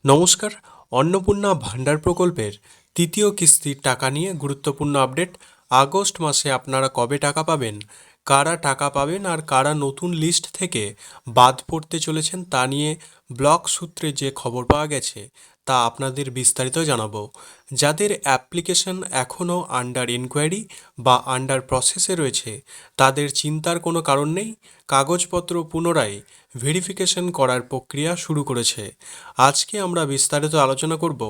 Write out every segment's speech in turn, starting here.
নমস্কার। অন্নপূর্ণা ভান্ডার প্রকল্পের তৃতীয় কিস্তির টাকা নিয়ে গুরুত্বপূর্ণ আপডেট। আগস্ট মাসে আপনারা কবে টাকা পাবেন, কারা টাকা পাবেন আর কারা নতুন লিস্ট থেকে বাদ পড়তে চলেছেন তা নিয়ে ব্লক সূত্রে যে খবর পাওয়া গেছে তা আপনাদের বিস্তারিত জানাবো। যাদের অ্যাপ্লিকেশন এখনও আন্ডার ইনকোয়ারি বা আন্ডার প্রসেসে রয়েছে তাদের চিন্তার কোনো কারণ নেই। কাগজপত্র পুনরায় ভেরিফিকেশন করার প্রক্রিয়া শুরু করেছে। আজকে আমরা বিস্তারিত আলোচনা করব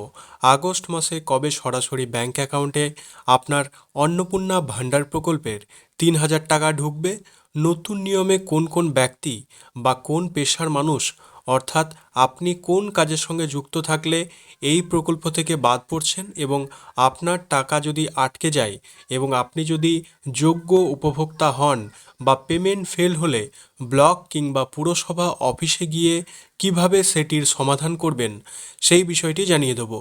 আগস্ট মাসে কবে সরাসরি ব্যাংক অ্যাকাউন্টে আপনার অন্নপূর্ণা ভান্ডার প্রকল্পের ৩,০০০ টাকা ঢুকবে, নতুন নিয়মে কোন কোন ব্যক্তি বা কোন পেশার মানুষ অর্থাৎ আপনি কোন কাজের সঙ্গে যুক্ত থাকলে এই প্রকল্প থেকে বাদ পড়ছেন এবং আপনার টাকা যদি আটকে যায় এবং আপনি যদি যোগ্য উপভোক্তা হন বা পেমেন্ট ফেল হলে ব্লক কিংবা পুরসভা অফিসে গিয়ে কিভাবে সেটির সমাধান করবেন সেই বিষয়টি জানিয়ে দেব।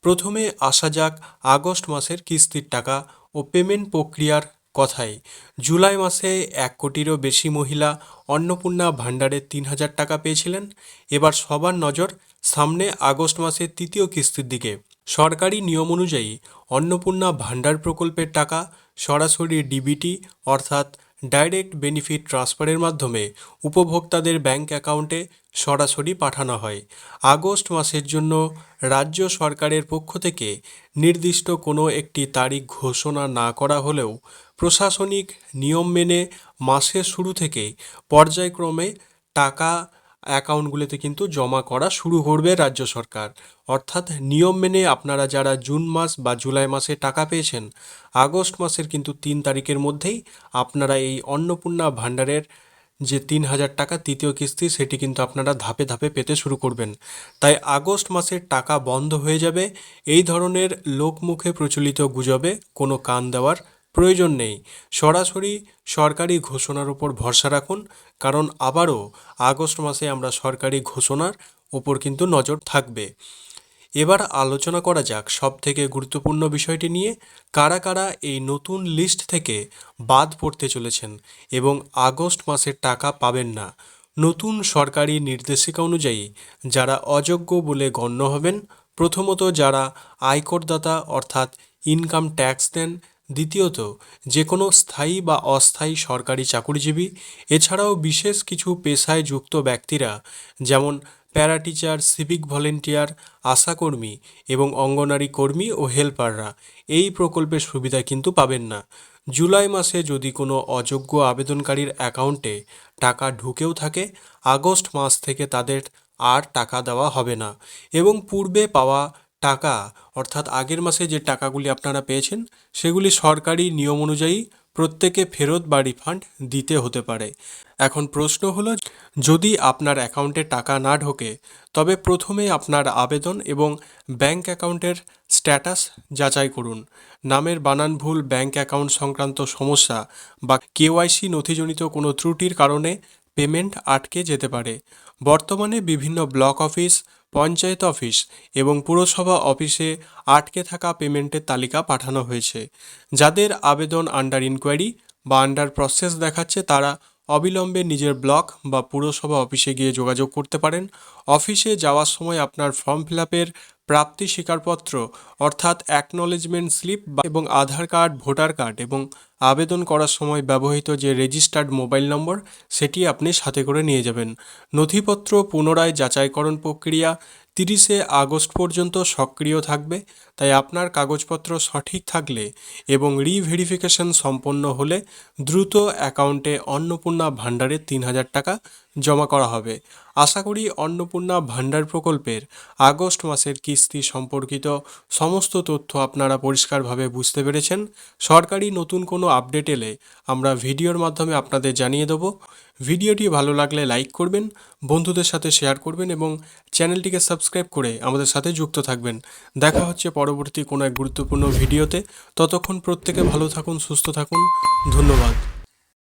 প্রথমে আসা যাক আগস্ট মাসের কিস্তির টাকা ও পেমেন্ট প্রক্রিয়ার কথায়। জুলাই মাসে ১ কোটিরও বেশি মহিলা অন্নপূর্ণা ভান্ডারের ৩,০০০ টাকা পেয়েছিলেন। এবার সবার নজর সামনে আগস্ট মাসের তৃতীয় কিস্তির দিকে। সরকারি নিয়ম অনুযায়ী অন্নপূর্ণা ভান্ডার প্রকল্পের টাকা সরাসরি ডিবিটি অর্থাৎ ডাইরেক্ট বেনিফিট ট্রান্সফারের মাধ্যমে উপভোক্তাদের ব্যাংক অ্যাকাউন্টে সরাসরি পাঠানো হয়। আগস্ট মাসের জন্য রাজ্য সরকারের পক্ষ থেকে নির্দিষ্ট কোনো একটি তারিখ ঘোষণা না করা হলেও প্রশাসনিক নিয়ম মেনে মাসের শুরু থেকেই পর্যায়ক্রমে টাকা অ্যাকাউন্টগুলিতে কিন্তু জমা করা শুরু করবে রাজ্য সরকার। অর্থাৎ নিয়ম মেনে আপনারা যারা জুন মাস বা জুলাই মাসে টাকা পেয়েছেন আগস্ট মাসের কিন্তু ৩ তারিখের মধ্যেই আপনারা এই অন্নপূর্ণা ভান্ডারের যে ৩,০০০ টাকা তৃতীয় কিস্তি সেটি কিন্তু আপনারা ধাপে ধাপে পেতে শুরু করবেন। তাই আগস্ট মাসের টাকা বন্ধ হয়ে যাবে এই ধরনের লোকমুখে প্রচলিত গুজবে কোনো কান দেওয়ার প্রয়োজন নেই। সরাসরি সরকারি ঘোষণার উপর ভরসা রাখুন, কারণ আবারও আগস্ট মাসে আমরা সরকারি ঘোষণার ওপর কিন্তু নজর থাকবে। এবার আলোচনা করা যাক সবথেকে গুরুত্বপূর্ণ বিষয়টি নিয়ে, কারা কারা এই নতুন লিস্ট থেকে বাদ পড়তে চলেছেন এবং আগস্ট মাসের টাকা পাবেন না। নতুন সরকারি নির্দেশিকা অনুযায়ী যারা অযোগ্য বলে গণ্য হবেন, প্রথমত যারা আয়করদাতা অর্থাৎ ইনকাম ট্যাক্স দেন, দ্বিতীয়ত যে কোনো স্থায়ী বা অস্থায়ী সরকারি চাকুরিজীবী, এছাড়াও বিশেষ কিছু পেশায় যুক্ত ব্যক্তিরা যেমন প্যারা টিচার, সিভিক ভলেন্টিয়ার, আশাকর্মী এবং অঙ্গনারী কর্মী ও হেল্পাররা এই প্রকল্পের সুবিধা কিন্তু পাবেন না। জুলাই মাসে যদি কোনো অযোগ্য আবেদনকারীর অ্যাকাউন্টে টাকা ঢুকেও থাকে আগস্ট মাস থেকে তাদের আর টাকা দেওয়া হবে না এবং পূর্বে পাওয়া টাকা অর্থাৎ আগের মাসে যে টাকাগুলি আপনারা পেয়েছেন সেগুলি সরকারি নিয়ম অনুযায়ী প্রত্যেকে ফেরত বা রিফান্ড দিতে হতে পারে। এখন প্রশ্ন হলো, যদি আপনার অ্যাকাউন্টে টাকা না ঢোকে তবে প্রথমে আপনার আবেদন এবং ব্যাংক অ্যাকাউন্টের স্ট্যাটাস যাচাই করুন। নামের বানান ভুল, ব্যাংক অ্যাকাউন্ট সংক্রান্ত সমস্যা বা কেওয়াইসি নথিজনিত কোনো ত্রুটির কারণে পেমেন্ট আটকে যেতে পারে। বর্তমানে বিভিন্ন ব্লক অফিস, পঞ্চায়েত অফিস এবং পুরসভা অফিসে আটকে থাকা পেমেন্টের তালিকা পাঠানো হয়েছে। যাদের আবেদন আন্ডার ইনকোয়ারি বা আন্ডার প্রসেস দেখাচ্ছে তারা অবিলম্বে নিজের ব্লক বা পুরসভা অফিসে গিয়ে যোগাযোগ করতে পারেন। অফিসে যাওয়ার সময় আপনার ফর্ম ফিল আপের প্রাপ্তি স্বীকারপত্র অর্থাৎ অ্যাকনলেজমেন্ট স্লিপ এবং আধার কার্ড, ভোটার কার্ড এবং আবেদন করার সময় ব্যবহৃত যে রেজিস্টার্ড মোবাইল নম্বর সেটি আপনি সাথে করে নিয়ে যাবেন। নথিপত্র পুনরায় যাচাইকরণ প্রক্রিয়া ৩০শে আগস্ট পর্যন্ত সক্রিয় থাকবে, তাই আপনার কাগজপত্র সঠিক থাকলে এবং রিভেরিফিকেশন সম্পন্ন হলে দ্রুত অ্যাকাউন্টে অন্নপূর্ণা ভান্ডারের ৩,০০০ টাকা জমা করা হবে। আশা করি অন্নপূর্ণা ভান্ডার প্রকল্পের আগস্ট মাসের কিস্তি সম্পর্কিত সমস্ত তথ্য আপনারা পরিষ্কারভাবে বুঝতে পেরেছেন। সরকারি নতুন কোনো আপডেট এলে আমরা ভিডিওর মাধ্যমে আপনাদের জানিয়ে দেব। ভিডিওটি ভালো লাগলে লাইক করবেন, বন্ধুদের সাথে শেয়ার করবেন এবং চ্যানেলটিকে সাবস্ক্রাইব করে আমাদের সাথে যুক্ত থাকবেন। দেখা হচ্ছে পরবর্তী কোনো এক গুরুত্বপূর্ণ ভিডিওতে। ততক্ষণ প্রত্যেকে ভালো থাকুন, সুস্থ থাকুন। ধন্যবাদ।